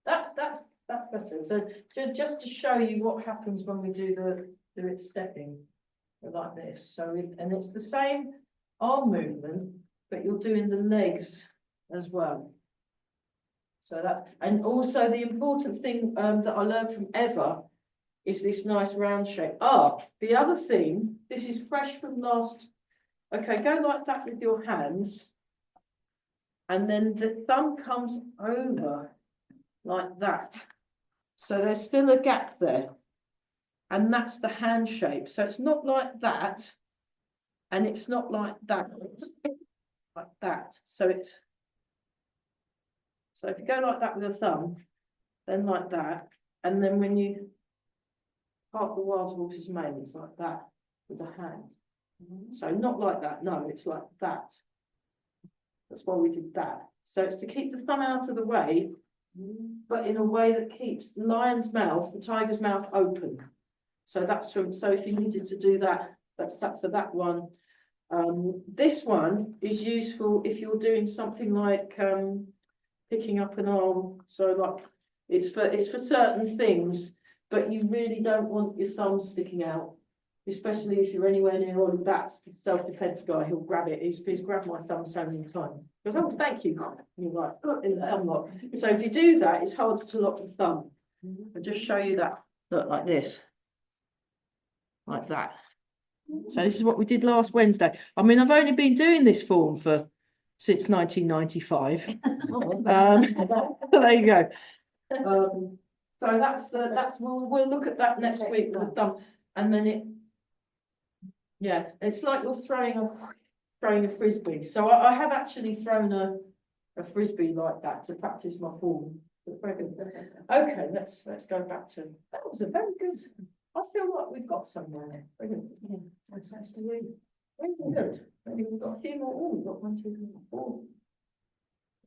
That's better. So just to show you what happens when we do it stepping like this. So and it's the same arm movement, but you're doing the legs as well. So that's, and also the important thing that I learned from Eva is this nice round shape. The other thing, this is fresh from last. Okay, go like that with your hands. And then the thumb comes over like that. So there's still a gap there. And that's the hand shape. So it's not like that. And it's not like that. It's like that. So if you go like that with a thumb, then like that. And then when you part the wild horse's mane, it's like that with the hand. So not like that, no, it's like that. That's why we did that. So it's to keep the thumb out of the way, but in a way that keeps the lion's mouth, the tiger's mouth open. So that's so if you needed to do that, that's that for that one. This one is useful if you're doing something like picking up an arm. So like it's for certain things, but you really don't want your thumb sticking out. Especially if you're anywhere near Ollie Batts, the self-defense guy, he'll grab it. He's grabbed my thumb so many times. He goes, oh, thank you. And you're like, in the thumb lock. So if you do that, it's hard to lock the thumb. I'll just show you that, look like this. Like that. So this is what we did last Wednesday. I mean, I've only been doing this form since 1995. There you go. So we'll look at that next week with the thumb, and then it's like you're throwing a frisbee. So I have actually thrown a frisbee like that to practice my form. Okay, let's go back to, that was a very good, I feel like we've got somewhere there. Brilliant. Yeah, that's nice to hear. Very good. Maybe we've got a few more. Oh, we've got 1, 2, 3, 4.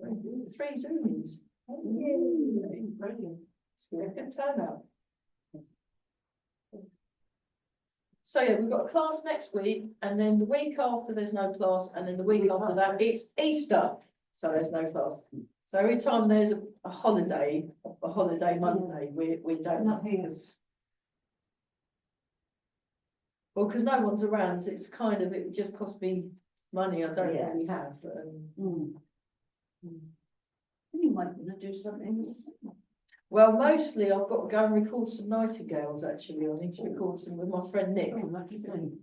Very good. 3 Zoomies. Oh, yay. Brilliant. It's a good turnout. So yeah, we've got a class next week, and then the week after there's no class, and then the week after that it's Easter, so there's no class. So every time there's a holiday Monday, we don't. Not here. Well, because no one's around, so it's kind of, it just costs me money I don't Yeah. really have. You might want to do something with it. Well, mostly I've got to go and record some Nightingales, actually. I need to record some with my friend Nick. Oh, lucky thing.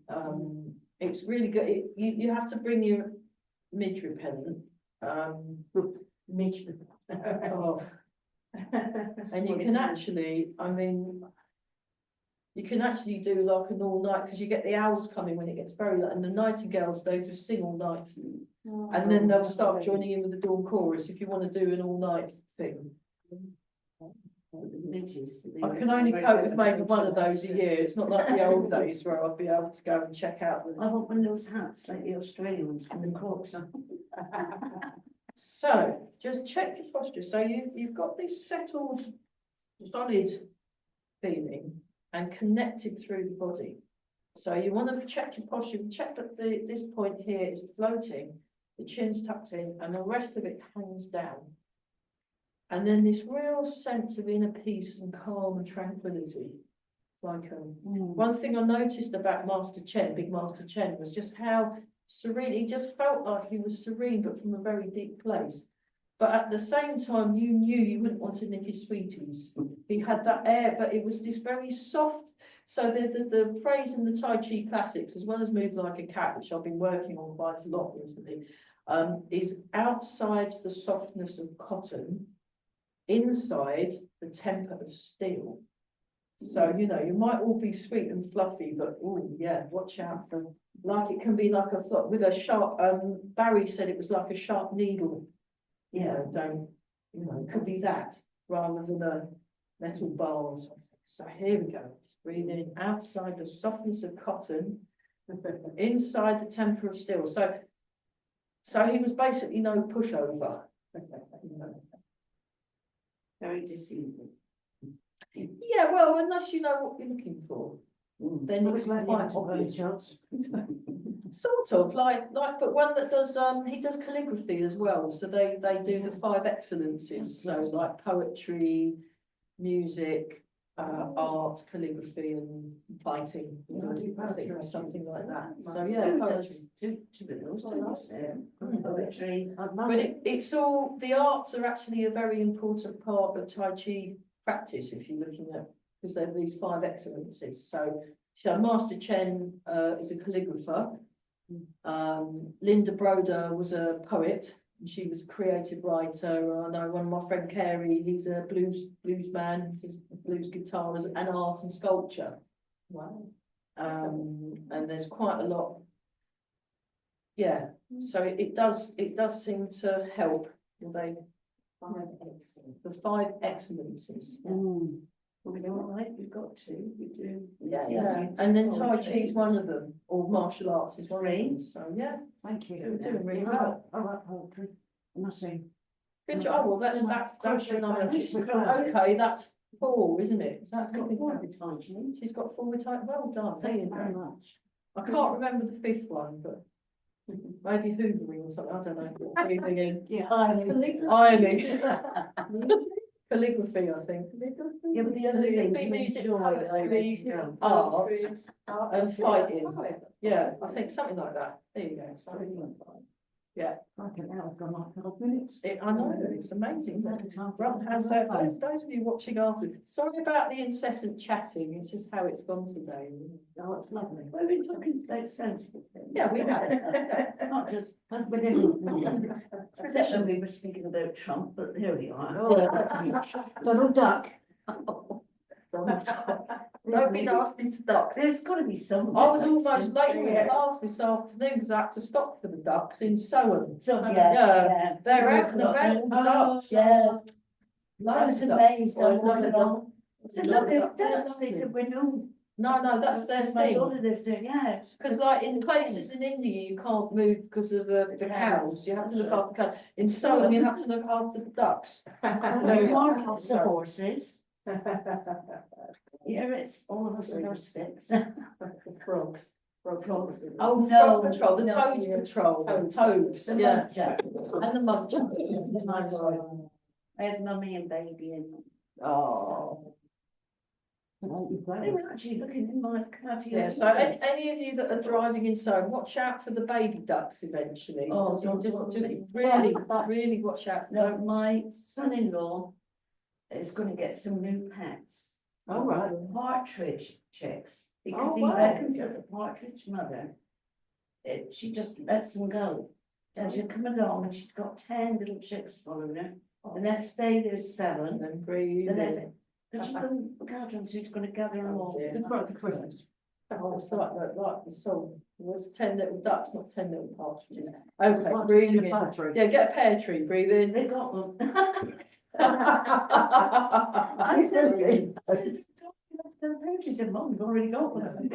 It's really good. You have to bring your midge repellent. Midge. Oh, and you can actually, I mean, you can actually do like an all night, because you get the owls coming when it gets very late, and the nightingales, they just sing all night. And then they'll start joining in with the dawn chorus if you want to do an all night thing. I can only cope with maybe one of those a year. It's not like the old days where I'd be able to go and check out I the. want one of those hats like the Australian ones from the Crocs. So just check your posture. So you've got this settled, solid feeling and connected through the body. So you want to check your posture. Check that this point here is floating, the chin's tucked in, and the rest of it hangs down. And then this real sense of inner peace and calm and tranquility. Like one thing I noticed about Master Chen, Big Master Chen, was just how serene, he just felt like he was serene, but from a very deep place. But at the same time, you knew you wouldn't want to nick his sweeties. He had that air, but it was this very soft. So the phrase in the Tai Chi classics, as well as Move Like a Cat, which I've been working on quite a lot recently, is outside the softness of cotton, inside the temper of steel. So, you know, you might all be sweet and fluffy, but oh yeah, watch out for, like it can be like with a sharp, Barry said it was like a sharp needle. Yeah. It could be that rather than a metal bar or something. So here we go. Just breathe in outside the softness of cotton, inside the temper of steel. So he was basically no pushover. Very deceiving. Yeah, well, unless you know what you're looking for, then it's like quite obvious. Sort of like, but one that does he does calligraphy as well. So they do the 5 excellences. So like poetry, music, art, calligraphy, and fighting. I think or something like that. So yeah, poetry. but it's all, the arts are actually a very important part of Tai Chi practice if you're looking at, because they have these 5 excellences. So Master Chen is a calligrapher. Linda Broder was a poet, and she was a creative writer. I know one of my friend Carey, he's a blues man, he's blues guitar and art and sculpture. Wow. And there's quite a lot. Yeah, so it does seem to help. The 5 excellences. Well, we know right, we've got 2, we do. Yeah. And then Tai Chi is one of them, or martial arts is one of them. So yeah, Thank you. you're doing really well. I like poetry. I must say. Good job. Well, that's another. Okay, that's 4, isn't it? Is that Got good? 4 with Tai Chi. She's got 4 with type. Well done. Thank you There very you go. much. I can't remember the 5th one, but maybe hoovering or something. I don't know. Breathing in. Yeah. Ironing. Calligraphy, I think. Yeah, but the other things you Music, enjoy, poetry, art, and fighting. Yeah, I think something like that. There you go. Fucking hell, it's gone like 12 minutes. I know, it's amazing, isn't it? Well, as those of you watching after, sorry about the incessant chatting, it's just how it's gone today. Oh, it's lovely. We've been talking about sensible things. Yeah, we have. Not just, but everything. Especially we were speaking about Trump, but here we are. Donald Duck. Don't be nasty to ducks. There's gotta be some. I was almost late for the class this afternoon because I had to stop for the ducks in Soham. So, Yeah, yeah. they're out and about, the ducks. Yeah. I Loads was of ducks. amazed, I wanted on. I said, look, there's ducks, they said, we're no. No, that's their My thing. daughter lives there, yeah. Because like in places in India, you can't move because of the cows, you have to look after cows. In Soham, you have to look after the ducks. We mark off the horses. Here it's all of us with our sticks. Frogs. Frogs. Oh, No, frog patrol, the no. toad patrol, the toads, The yeah, mudger. and the mudger. I had mummy and baby and. Oh. They were actually looking in my patio. Yeah, so any of you that are driving in Soham, watch out for the baby ducks eventually. Oh, Because you'll don't- just really watch out. No, my son-in-law is gonna get some new pets. All right. Partridge chicks, because Oh, he wow. reckons that the partridge mother, she just lets them go. And she'll come along and she's got 10 little chicks following her. The next day there's 7. And then breathe The next, in. but she's going, Catherine, she's gonna gather them all. dear. The front of Christmas. Oh, it's like the song, there's 10 little ducks, not 10 little partridges. Okay, Partridge breathe in a in. pear tree. Yeah, get a pear tree, breathe in. They got one. I I said, the partridge said, Mum, you've already got one.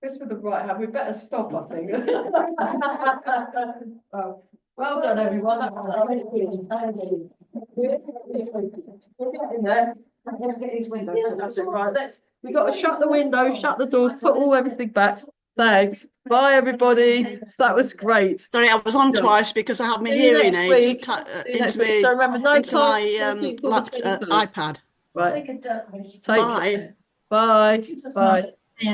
Chris with the right hand, we better stop, I think. Oh, well done, everyone. We're getting there. Let's get these windows. Yeah, that's it, right, we've got to shut the windows, shut the doors, put everything back. Thanks, bye, everybody, that was great. Sorry, I was on Good. twice because I have my See you hearing next aids week. See you next into week. So my remember, no into class, my 13th or the 21st. iPad. Right, Like a duck when she- take Bye. care. Bye, she does bye. not-